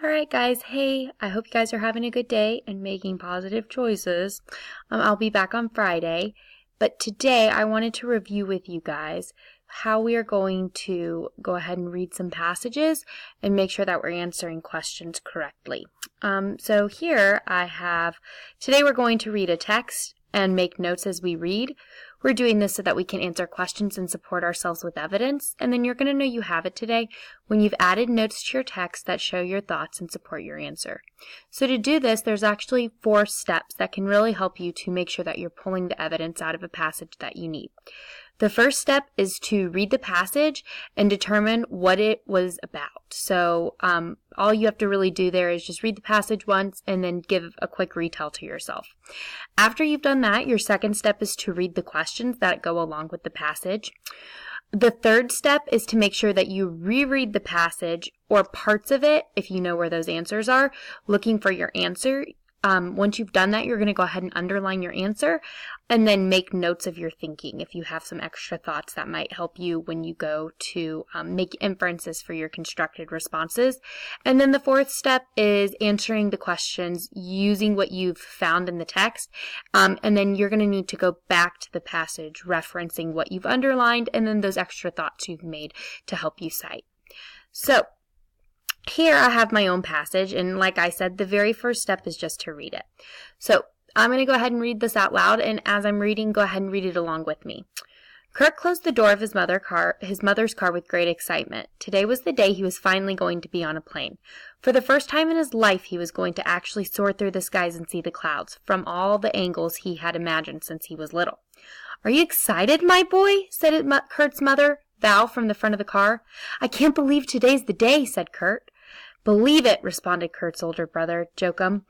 Alright guys, hey, I hope you guys are having a good day and making positive choices. I'll be back on Friday, but today I wanted to review with you guys how we are going to go ahead and read some passages and make sure that we're answering questions correctly. So here today we're going to read a text and make notes as we read. We're doing this so that we can answer questions and support ourselves with evidence, and then you're going to know you have it today when you've added notes to your text that show your thoughts and support your answer. So to do this, there's actually 4 steps that can really help you to make sure that you're pulling the evidence out of a passage that you need. The first step is to read the passage and determine what it was about. So all you have to really do there is just read the passage once and then give a quick retell to yourself. After you've done that, your second step is to read the questions that go along with the passage. The third step is to make sure that you reread the passage or parts of it if you know where those answers are, looking for your answer. Once you've done that, you're going to go ahead and underline your answer and then make notes of your thinking if you have some extra thoughts that might help you when you go to make inferences for your constructed responses. And then the fourth step is answering the questions using what you've found in the text. And then you're going to need to go back to the passage, referencing what you've underlined and then those extra thoughts you've made to help you cite. So, here I have my own passage, and like I said, the very first step is just to read it. So I'm going to go ahead and read this out loud, and as I'm reading, go ahead and read it along with me. Kurt closed the door of his mother's car with great excitement. Today was the day he was finally going to be on a plane. For the first time in his life, he was going to actually soar through the skies and see the clouds from all the angles he had imagined since he was little. "Are you excited, my boy?" said Kurt's mother, Val, from the front of the car. "I can't believe today's the day," said Kurt. "Believe it," responded Kurt's older brother, Joachim,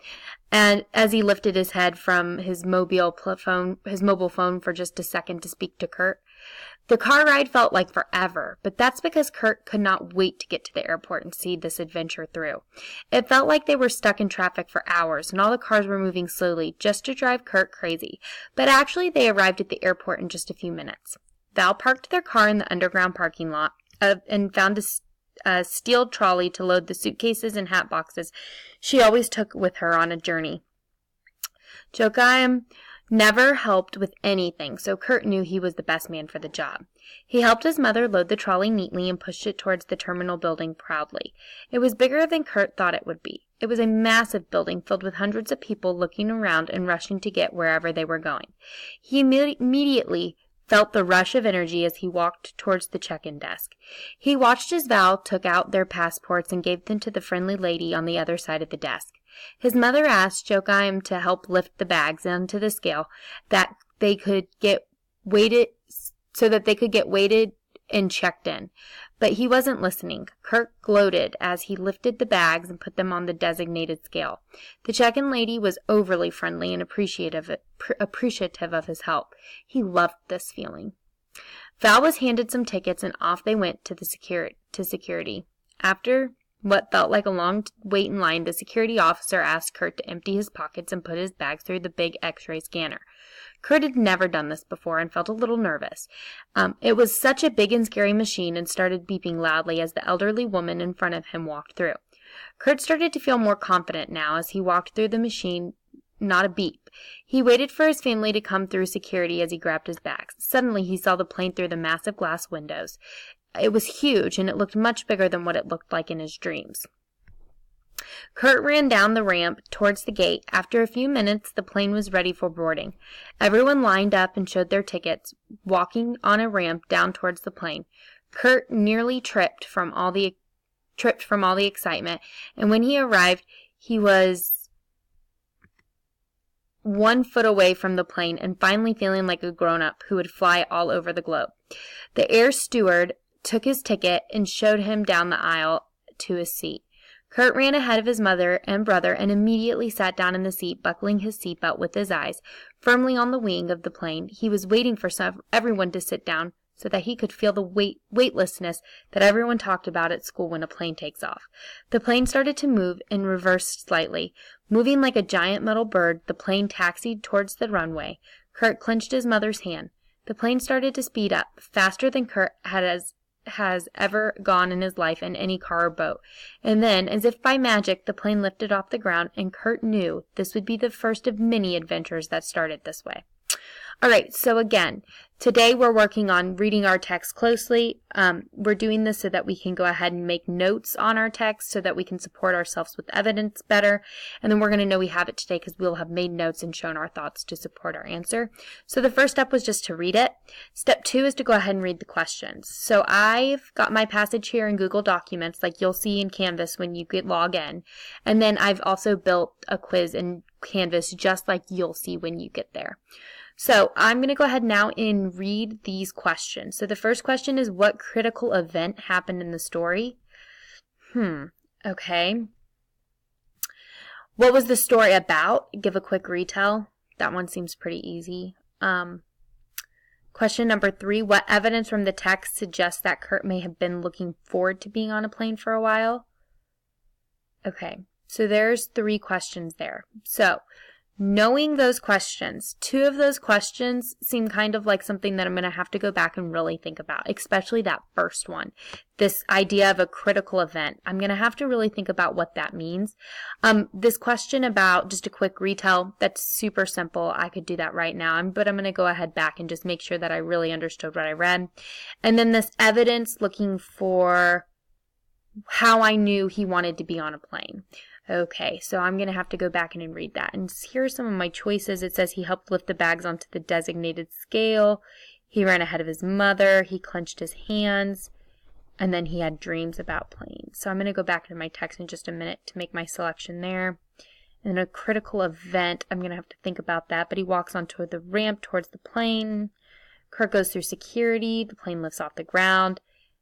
and as he lifted his head from his mobile phone for just a second to speak to Kurt. The car ride felt like forever, but that's because Kurt could not wait to get to the airport and see this adventure through. It felt like they were stuck in traffic for hours, and all the cars were moving slowly just to drive Kurt crazy, but actually they arrived at the airport in just a few minutes. Val parked their car in the underground parking lot and found a steel trolley to load the suitcases and hat boxes she always took with her on a journey. Joachim never helped with anything, so Kurt knew he was the best man for the job. He helped his mother load the trolley neatly and pushed it towards the terminal building proudly. It was bigger than Kurt thought it would be. It was a massive building filled with hundreds of people looking around and rushing to get wherever they were going. He immediately felt the rush of energy as he walked towards the check-in desk. He watched as Val took out their passports and gave them to the friendly lady on the other side of the desk. His mother asked Joachim to help lift the bags onto the scale that they could get weighted and checked in. But he wasn't listening. Kurt gloated as he lifted the bags and put them on the designated scale. The check-in lady was overly friendly and appreciative of his help. He loved this feeling. Val was handed some tickets and off they went to security. After what felt like a long wait in line, the security officer asked Kurt to empty his pockets and put his bags through the big X-ray scanner. Kurt had never done this before and felt a little nervous. It was such a big and scary machine and started beeping loudly as the elderly woman in front of him walked through. Kurt started to feel more confident now as he walked through the machine. Not a beep. He waited for his family to come through security as he grabbed his bags. Suddenly he saw the plane through the massive glass windows. It was huge, and it looked much bigger than what it looked like in his dreams. Kurt ran down the ramp towards the gate. After a few minutes, the plane was ready for boarding. Everyone lined up and showed their tickets, walking on a ramp down towards the plane. Kurt nearly tripped from all the excitement, and when he arrived, he was 1 foot away from the plane and finally feeling like a grown-up who would fly all over the globe. The air steward took his ticket and showed him down the aisle to his seat. Kurt ran ahead of his mother and brother and immediately sat down in the seat, buckling his seatbelt with his eyes firmly on the wing of the plane. He was waiting for everyone to sit down so that he could feel the weightlessness that everyone talked about at school when a plane takes off. The plane started to move and reversed slightly. Moving like a giant metal bird, the plane taxied towards the runway. Kurt clenched his mother's hand. The plane started to speed up, faster than Kurt had has ever gone in his life in any car or boat. And then, as if by magic, the plane lifted off the ground, and Kurt knew this would be the first of many adventures that started this way. All right, so again, today we're working on reading our text closely. We're doing this so that we can go ahead and make notes on our text so that we can support ourselves with evidence better. And then we're going to know we have it today because we'll have made notes and shown our thoughts to support our answer. So the first step was just to read it. Step 2 is to go ahead and read the questions. So I've got my passage here in Google Documents like you'll see in Canvas when you log in. And then I've also built a quiz in Canvas just like you'll see when you get there. So I'm going to go ahead now and read these questions. So the first question is, what critical event happened in the story? Okay. What was the story about? Give a quick retell. That one seems pretty easy. Question number 3, what evidence from the text suggests that Kurt may have been looking forward to being on a plane for a while? Okay, so there's 3 questions there. So knowing those questions, 2 of those questions seem kind of like something that I'm going to have to go back and really think about, especially that first one. This idea of a critical event. I'm going to have to really think about what that means. This question about, just a quick retell, that's super simple. I could do that right now, but I'm going to go ahead back and just make sure that I really understood what I read. And then this evidence looking for how I knew he wanted to be on a plane. Okay, so I'm going to have to go back in and read that. And here are some of my choices. It says he helped lift the bags onto the designated scale. He ran ahead of his mother. He clenched his hands. And then he had dreams about planes. So I'm going to go back into my text in just a minute to make my selection there. And a critical event, I'm going to have to think about that. But he walks onto the ramp towards the plane. Kurt goes through security. The plane lifts off the ground.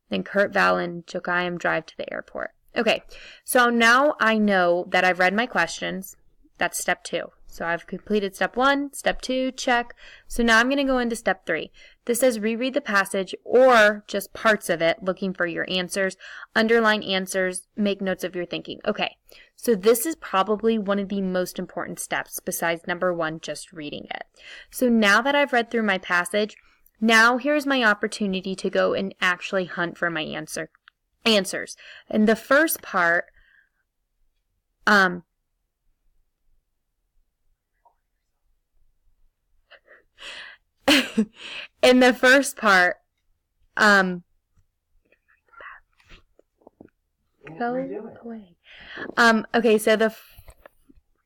Then Kurt, Val, and Jokayam drive to the airport. Okay, so now I know that I've read my questions. That's step 2. So I've completed step 1, step 2, check. So now I'm going to go into step 3. This says reread the passage or just parts of it, looking for your answers, underline answers, make notes of your thinking. Okay, so this is probably one of the most important steps besides number 1, just reading it. So now that I've read through my passage, now here's my opportunity to go and actually hunt for my answers. In the first part, go away. Okay, so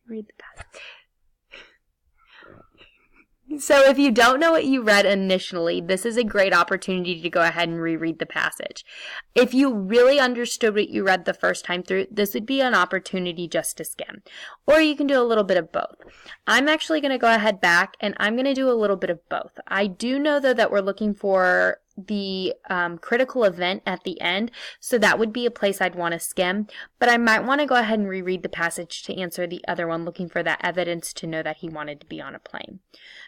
read the passage. So if you don't know what you read initially, this is a great opportunity to go ahead and reread the passage. If you really understood what you read the first time through, this would be an opportunity just to skim. Or you can do a little bit of both. I'm actually going to go ahead back and I'm going to do a little bit of both. I do know though that we're looking for the critical event at the end, so that would be a place I'd want to skim, but I might want to go ahead and reread the passage to answer the other one, looking for that evidence to know that he wanted to be on a plane.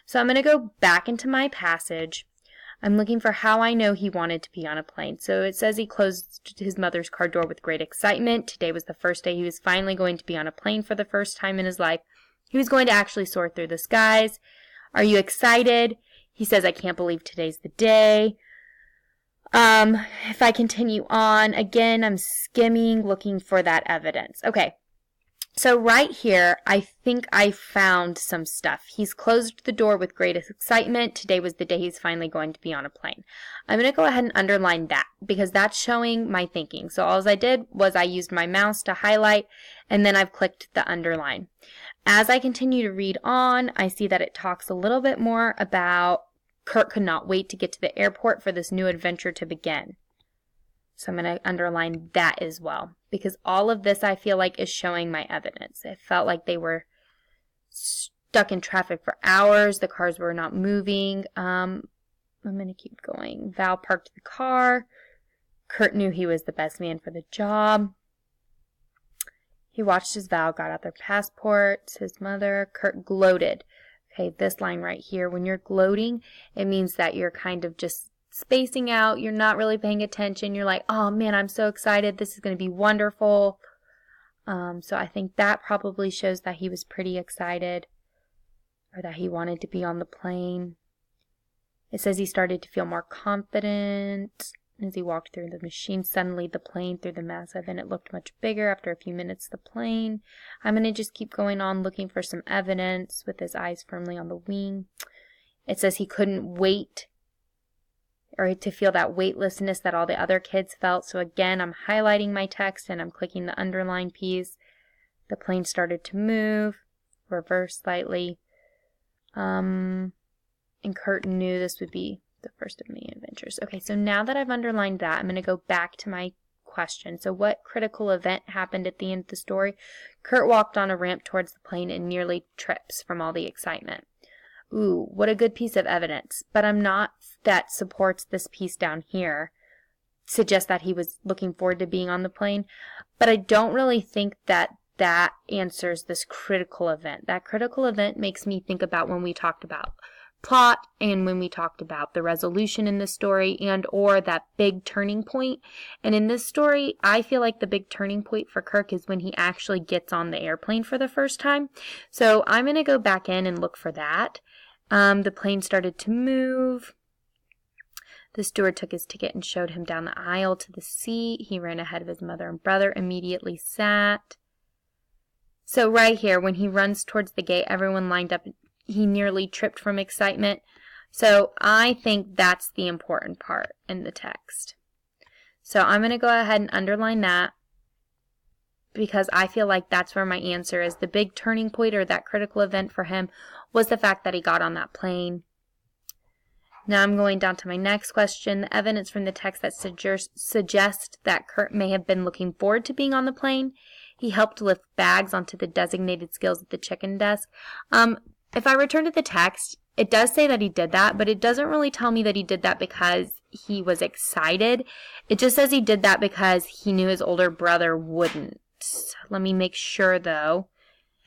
So I'm going to go back into my passage. I'm looking for how I know he wanted to be on a plane. So it says he closed his mother's car door with great excitement. Today was the first day he was finally going to be on a plane for the first time in his life. He was going to actually soar through the skies. Are you excited? He says, I can't believe today's the day. If I continue on, again, I'm skimming, looking for that evidence. Okay, so right here, I think I found some stuff. He's closed the door with great excitement. Today was the day he's finally going to be on a plane. I'm going to go ahead and underline that because that's showing my thinking. So all I did was I used my mouse to highlight, and then I've clicked the underline. As I continue to read on, I see that it talks a little bit more about Kurt could not wait to get to the airport for this new adventure to begin. So I'm going to underline that as well, because all of this I feel like is showing my evidence. It felt like they were stuck in traffic for hours. The cars were not moving. I'm going to keep going. Val parked the car. Kurt knew he was the best man for the job. He watched as Val got out their passports. His mother. Kurt gloated. Okay, this line right here, when you're gloating, it means that you're kind of just spacing out. You're not really paying attention. You're like, oh man, I'm so excited. This is going to be wonderful. So I think that probably shows that he was pretty excited or that he wanted to be on the plane. It says he started to feel more confident. As he walked through the machine, suddenly the plane through the massive, and it looked much bigger. After a few minutes, the plane. I'm going to just keep going on looking for some evidence with his eyes firmly on the wing. It says he couldn't wait or to feel that weightlessness that all the other kids felt. So again, I'm highlighting my text and I'm clicking the underline piece. The plane started to move, reverse slightly. And Kurt knew this would be the first of many adventures. Okay, so now that I've underlined that, I'm going to go back to my question. So what critical event happened at the end of the story? Kurt walked on a ramp towards the plane and nearly trips from all the excitement. Ooh, what a good piece of evidence. But I'm not that supports this piece down here. Suggests that he was looking forward to being on the plane. But I don't really think that that answers this critical event. That critical event makes me think about when we talked about plot and when we talked about the resolution in the story and or that big turning point. And in this story, I feel like the big turning point for Kirk is when he actually gets on the airplane for the first time. So I'm going to go back in and look for that. The plane started to move. The steward took his ticket and showed him down the aisle to the seat. He ran ahead of his mother and brother, immediately sat. So right here, when he runs towards the gate, everyone lined up. He nearly tripped from excitement. So I think that's the important part in the text. So I'm going to go ahead and underline that because I feel like that's where my answer is. The big turning point or that critical event for him was the fact that he got on that plane. Now I'm going down to my next question. The evidence from the text that suggests that Kurt may have been looking forward to being on the plane. He helped lift bags onto the designated scales at the check-in desk. If I return to the text, it does say that he did that, but it doesn't really tell me that he did that because he was excited. It just says he did that because he knew his older brother wouldn't. Let me make sure, though.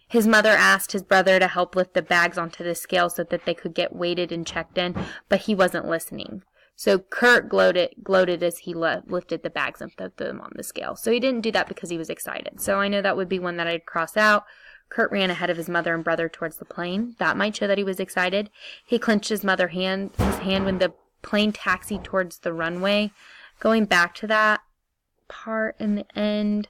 His mother asked his brother to help lift the bags onto the scale so that they could get weighted and checked in, but he wasn't listening. So Kurt gloated as he lifted the bags and put them on the scale. So he didn't do that because he was excited. So I know that would be one that I'd cross out. Kurt ran ahead of his mother and brother towards the plane. That might show that he was excited. He clenched his hand when the plane taxied towards the runway. Going back to that part in the end,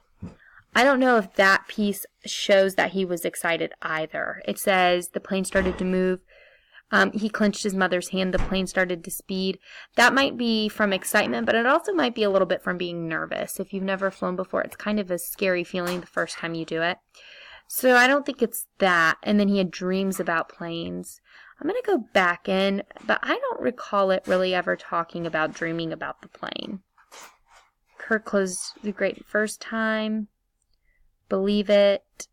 I don't know if that piece shows that he was excited either. It says the plane started to move. He clenched his mother's hand. The plane started to speed. That might be from excitement, but it also might be a little bit from being nervous. If you've never flown before, it's kind of a scary feeling the first time you do it. So I don't think it's that. And then he had dreams about planes. I'm going to go back in, but I don't recall it really ever talking about dreaming about the plane. Kurt closed the grate first time. Believe it.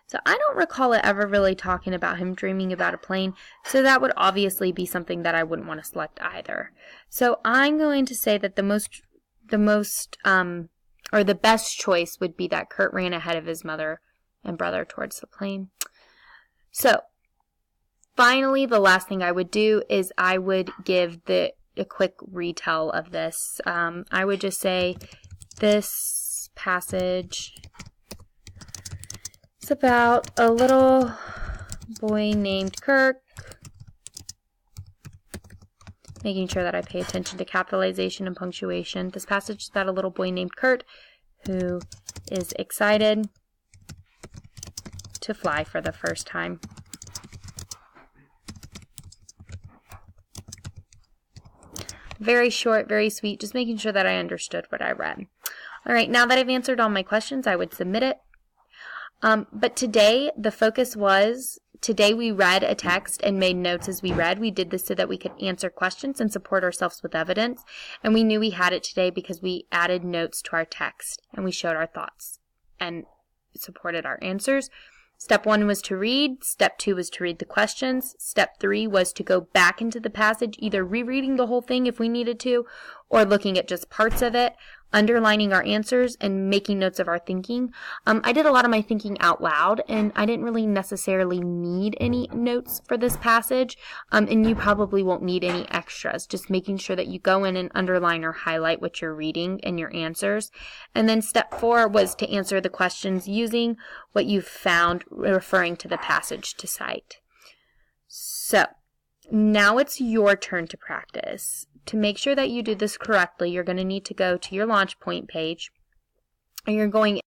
So I don't recall it ever really talking about him dreaming about a plane. So that would obviously be something that I wouldn't want to select either. So I'm going to say that the best choice would be that Kurt ran ahead of his mother and brother towards the plane. So finally, the last thing I would do is I would give a quick retell of this. I would just say this passage is about a little boy named Kirk. Making sure that I pay attention to capitalization and punctuation. This passage is about a little boy named Kurt who is excited to fly for the first time. Very short, very sweet, just making sure that I understood what I read. All right, now that I've answered all my questions, I would submit it. But today, the focus was, today we read a text and made notes as we read. We did this so that we could answer questions and support ourselves with evidence. And we knew we had it today because we added notes to our text and we showed our thoughts and supported our answers. Step 1 was to read. Step 2 was to read the questions. Step 3 was to go back into the passage, either rereading the whole thing if we needed to, or looking at just parts of it, underlining our answers, and making notes of our thinking. I did a lot of my thinking out loud, and I didn't really necessarily need any notes for this passage, and you probably won't need any extras, just making sure that you go in and underline or highlight what you're reading and your answers. And then step 4 was to answer the questions using what you found referring to the passage to cite. So, Now it's your turn to practice. To make sure that you do this correctly, you're going to need to go to your Launchpoint page, and you're going